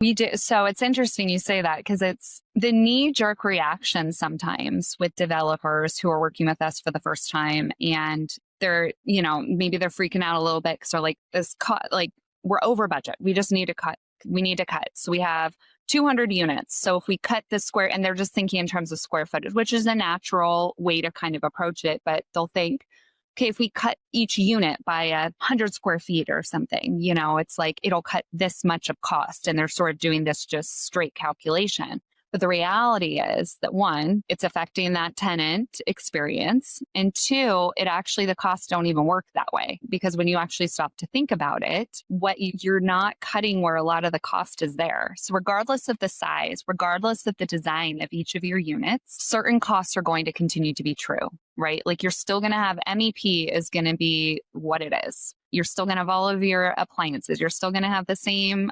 We do. So it's interesting you say that because it's the knee-jerk reaction sometimes with developers who are working with us for the first time, and they're, maybe they're freaking out a little bit because they're like, this cut, like we're over budget. We just need to cut. We need to cut. So we have 200 units. So if we cut the square, and they're just thinking in terms of square footage, which is a natural way to kind of approach it, but they'll think, okay, if we cut each unit by 100 square feet or something, it's like it'll cut this much of cost. And they're sort of doing this just straight calculation. But the reality is that one, it's affecting that tenant experience. And two, the costs don't even work that way, because when you actually stop to think about it, you're not cutting where a lot of the cost is there. So regardless of the size, regardless of the design of each of your units, certain costs are going to continue to be true, right? Like you're still going to have MEP is going to be what it is. You're still going to have all of your appliances. You're still going to have the same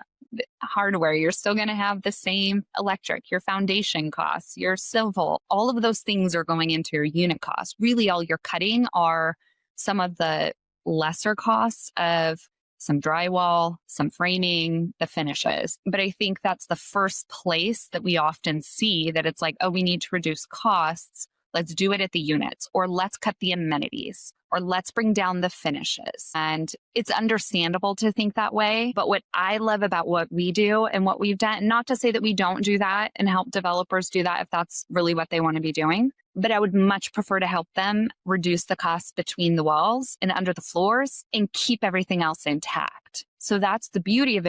hardware. You're still going to have the same electric, your foundation costs, your civil, all of those things are going into your unit cost. Really, all you're cutting are some of the lesser costs of some drywall, some framing, the finishes. But I think that's the first place that we often see that it's like, oh, we need to reduce costs. Let's do it at the units, or let's cut the amenities, or let's bring down the finishes. And it's understandable to think that way. But what I love about what we do and what we've done, not to say that we don't do that and help developers do that if that's really what they want to be doing, but I would much prefer to help them reduce the costs between the walls and under the floors and keep everything else intact. So that's the beauty of it.